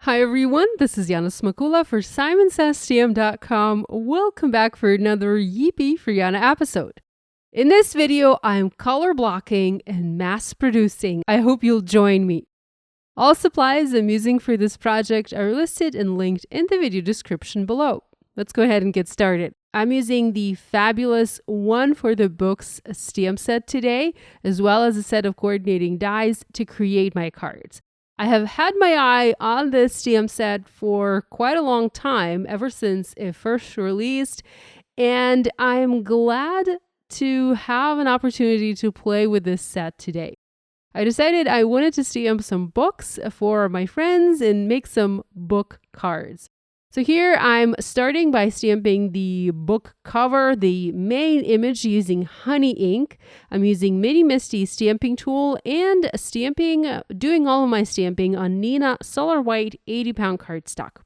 Hi everyone, this is Yana Smakula for SimonsSTM.com. Welcome back for another Yeepy for Yana episode. In this video, I'm color blocking and mass producing. I hope you'll join me. All supplies I'm using for this project are listed and linked in the video description below. Let's go ahead and get started. I'm using the fabulous One for the Books stamp set today, as well as a set of coordinating dies to create my cards. I have had my eye on this stamp set for quite a long time, ever since it first released, and I'm glad to have an opportunity to play with this set today. I decided I wanted to stamp some books for my friends and make some book cards. So here I'm starting by stamping the book cover, the main image, using honey ink. I'm using Mini Misty stamping tool and doing all of my stamping on Nina Solar White 80-pound cardstock.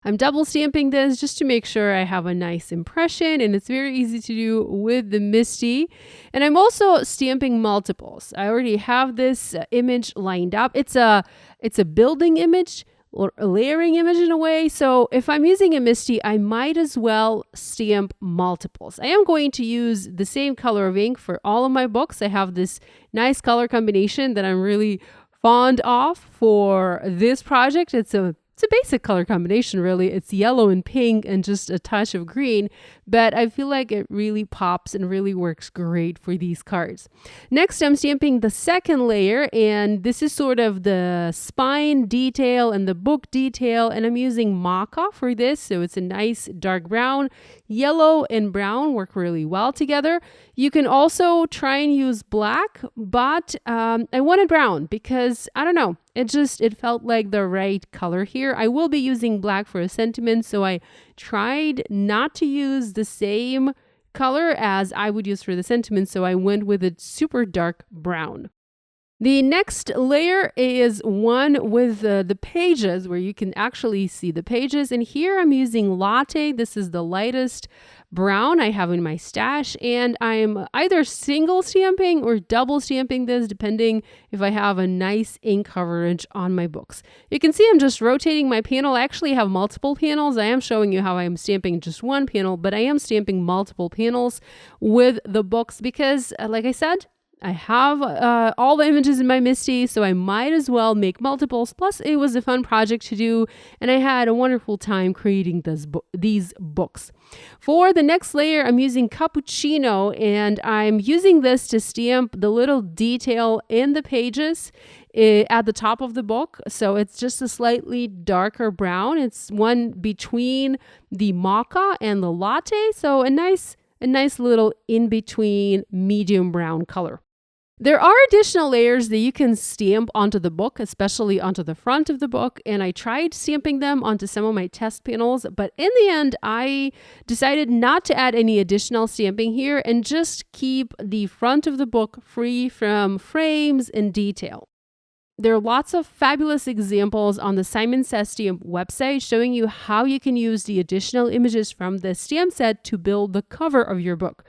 I'm double stamping this just to make sure I have a nice impression, and it's very easy to do with the Misty. And I'm also stamping multiples. I already have this image lined up. It's a building image, or a layering image in a way. So if I'm using a Misty, I might as well stamp multiples. I am going to use the same color of ink for all of my books. I have this nice color combination that I'm really fond of for this project. It's a basic color combination, really. It's yellow and pink and just a touch of green, but I feel like it really pops and really works great for these cards. Next, I'm stamping the second layer, and this is sort of the spine detail and the book detail, and I'm using maca for this, so it's a nice dark brown. Yellow and brown work really well together. You can also try and use black, but I wanted brown because, I don't know, it felt like the right color here. I will be using black for a sentiment, so I tried not to use the same color as I would use for the sentiment, so I went with a super dark brown. The next layer is one with the pages, where you can actually see the pages. And here I'm using Latte. This is the lightest brown I have in my stash. And I'm either single stamping or double stamping this, depending if I have a nice ink coverage on my books. You can see I'm just rotating my panel. I actually have multiple panels. I am showing you how I am stamping just one panel, but I am stamping multiple panels with the books because, like I said, I have all the images in my Misty, so I might as well make multiples. Plus, it was a fun project to do, and I had a wonderful time creating these books. For the next layer, I'm using Cappuccino, and I'm using this to stamp the little detail in the pages at the top of the book. So it's just a slightly darker brown. It's one between the maca and the latte, so a nice little in-between medium brown color. There are additional layers that you can stamp onto the book, especially onto the front of the book, and I tried stamping them onto some of my test panels, but in the end, I decided not to add any additional stamping here and just keep the front of the book free from frames and detail. There are lots of fabulous examples on the Simons Stamp website showing you how you can use the additional images from the stamp set to build the cover of your book.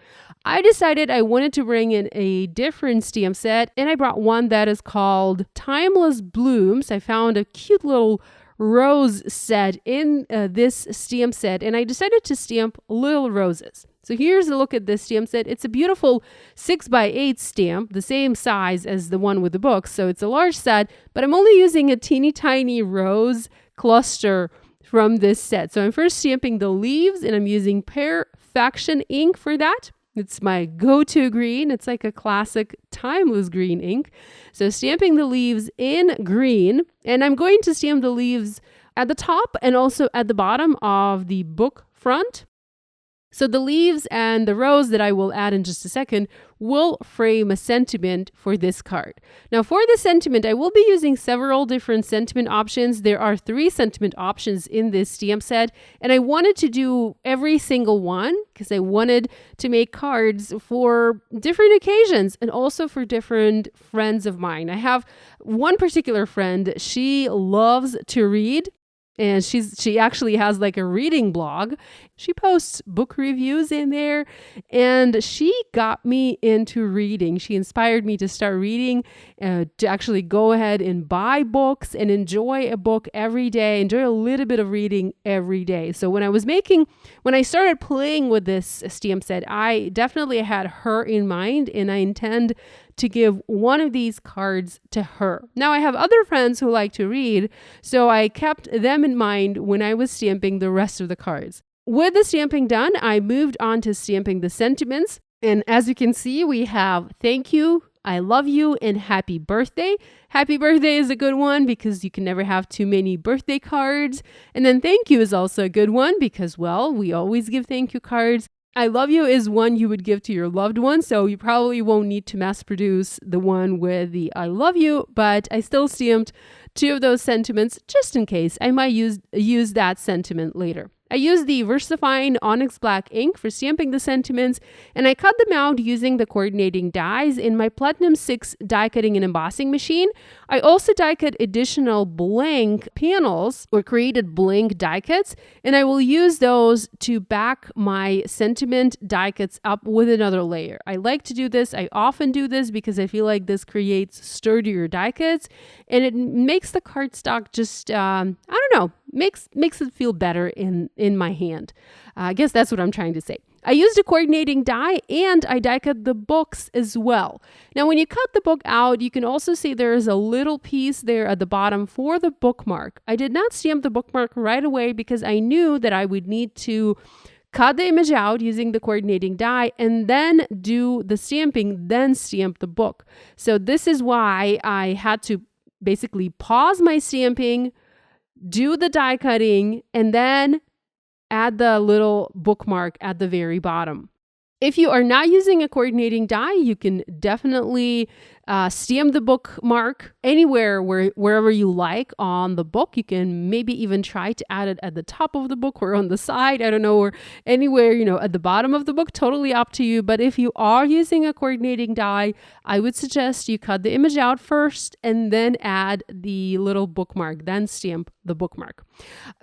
I decided I wanted to bring in a different stamp set, and I brought one that is called Timeless Blooms. I found a cute little rose set in this stamp set, and I decided to stamp little roses. So here's a look at this stamp set. It's a beautiful 6x8 stamp, the same size as the one with the book. So it's a large set, but I'm only using a teeny tiny rose cluster from this set. So I'm first stamping the leaves, and I'm using Perfection ink for that. It's my go-to green. It's like a classic timeless green ink. So stamping the leaves in green, and I'm going to stamp the leaves at the top and also at the bottom of the book front. So the leaves and the rose that I will add in just a second will frame a sentiment for this card. Now for the sentiment, I will be using several different sentiment options. There are 3 sentiment options in this stamp set, and I wanted to do every single one because I wanted to make cards for different occasions and also for different friends of mine. I have one particular friend, she loves to read. And she actually has like a reading blog, She posts book reviews in there, and she got me into reading. She inspired me to start reading, to actually go ahead and buy books and enjoy a book every day, enjoy a little bit of reading every day. So when I started playing with this stamp set, I definitely had her in mind, and I intend to give one of these cards to her. Now, I have other friends who like to read, so I kept them in mind when I was stamping the rest of the cards. With the stamping done, I moved on to stamping the sentiments. And as you can see, we have thank you, I love you, and happy birthday. Happy birthday is a good one because you can never have too many birthday cards. And then thank you is also a good one because, well, we always give thank you cards. I love you is one you would give to your loved one, so you probably won't need to mass produce the one with the I love you, but I still stamped 2 of those sentiments just in case. I might use that sentiment later. I used the VersaFine Onyx Black ink for stamping the sentiments, and I cut them out using the coordinating dies in my Platinum 6 die cutting and embossing machine. I also die cut additional blank panels or created blank die cuts, and I will use those to back my sentiment die cuts up with another layer. I like to do this. I often do this because I feel like this creates sturdier die cuts, and it makes the cardstock just, makes it feel better in my hand. I guess that's what I'm trying to say. I used a coordinating die, and I die cut the books as well. Now, when you cut the book out, you can also see there is a little piece there at the bottom for the bookmark. I did not stamp the bookmark right away because I knew that I would need to cut the image out using the coordinating die and then do the stamping, then stamp the book. So this is why I had to basically pause my stamping, do the die cutting, and then add the little bookmark at the very bottom. If you are not using a coordinating die, you can definitely stamp the bookmark anywhere wherever you like on the book. You can maybe even try to add it at the top of the book or on the side, I don't know, or anywhere, at the bottom of the book, totally up to you. But if you are using a coordinating die, I would suggest you cut the image out first and then add the little bookmark, then stamp the bookmark.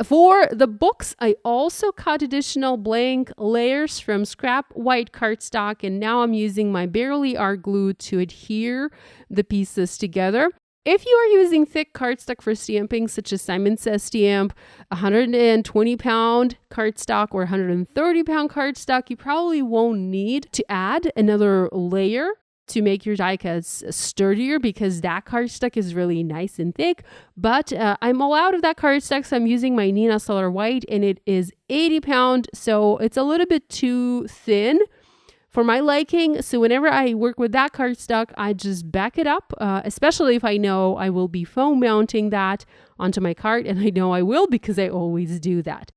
For the books, I also cut additional blank layers from scrap white cardstock, and now I'm using my Barely Art glue to adhere the pieces together. If you are using thick cardstock for stamping, such as Simon Says Stamp, 120-pound cardstock or 130-pound cardstock, you probably won't need to add another layer to make your die cuts sturdier because that cardstock is really nice and thick. But I'm all out of that cardstock, so I'm using my Nina Solar White, and it is 80-pound, so it's a little bit too thin for my liking. So whenever I work with that cardstock, I just back it up, especially if I know I will be foam mounting that onto my card, and I know I will because I always do that.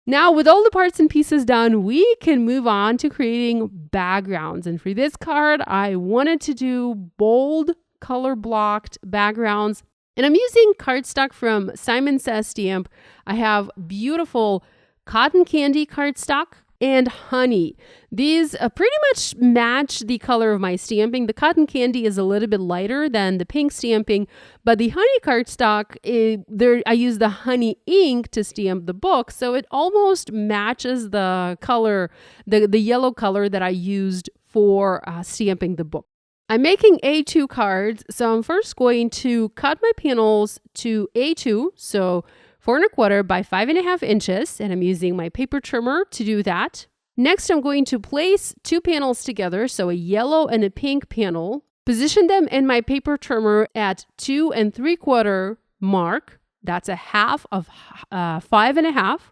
Now, with all the parts and pieces done, we can move on to creating backgrounds. And for this card, I wanted to do bold, color-blocked backgrounds. And I'm using cardstock from Simon Says Stamp. I have beautiful cotton candy cardstock and honey. These pretty much match the color of my stamping. The cotton candy is a little bit lighter than the pink stamping, but the honey cardstock, I use the honey ink to stamp the book, so it almost matches the color, the yellow color that I used for stamping the book. I'm making A2 cards, so I'm first going to cut my panels to A2, so 4 1/4 by 5.5 inches, and I'm using my paper trimmer to do that. Next, I'm going to place 2 panels together, so a yellow and a pink panel, position them in my paper trimmer at 2 3/4 mark. That's a half of 5.5,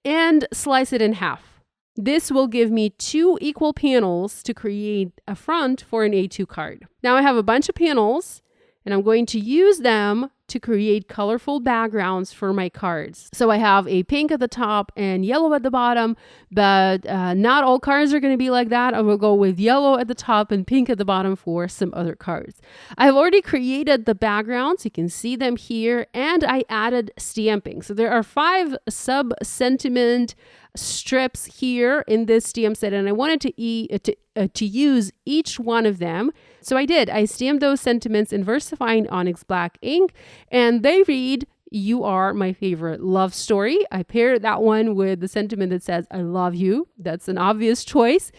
and slice it in half. This will give me 2 equal panels to create a front for an A2 card. Now I have a bunch of panels, and I'm going to use them to create colorful backgrounds for my cards. So I have a pink at the top and yellow at the bottom, but not all cards are going to be like that. I will go with yellow at the top and pink at the bottom for some other cards. I've already created the backgrounds. You can see them here, and I added stamping. So there are 5 sub-sentiment strips here in this stamp set, and I wanted to use each one of them. So I did. I stamped those sentiments in VersaFine Onyx Black ink, and they read, You are my favorite love story. I paired that one with the sentiment that says, I love you. That's an obvious choice.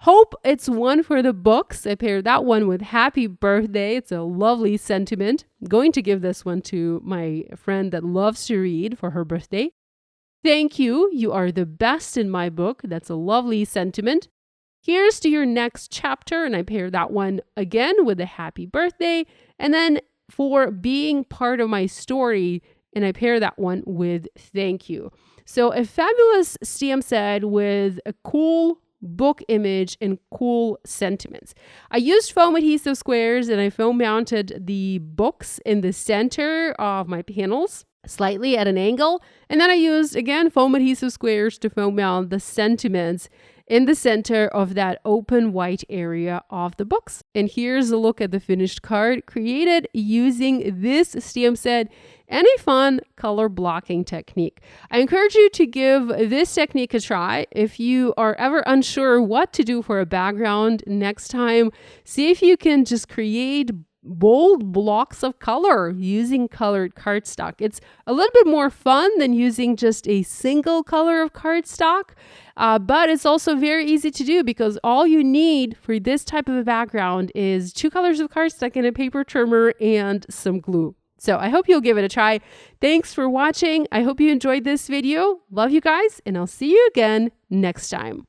Hope, it's one for the books. I paired that one with happy birthday. It's a lovely sentiment. I'm going to give this one to my friend that loves to read for her birthday. Thank you. You are the best in my book. That's a lovely sentiment. Here's to your next chapter. And I paired that one again with a happy birthday. And then for being part of my story, and I pair that one with thank you. So a fabulous stamp set with a cool book image and cool sentiments. I used foam adhesive squares and I foam mounted the books in the center of my panels slightly at an angle. And then I used, again, foam adhesive squares to foam mount the sentiments in the center of that open white area of the books. And here's a look at the finished card created using this stamp set and a fun color blocking technique. I encourage you to give this technique a try. If you are ever unsure what to do for a background next time, see if you can just create bold blocks of color using colored cardstock. It's a little bit more fun than using just a single color of cardstock, but it's also very easy to do because all you need for this type of a background is 2 colors of cardstock and a paper trimmer and some glue. So I hope you'll give it a try. Thanks for watching. I hope you enjoyed this video. Love you guys, and I'll see you again next time.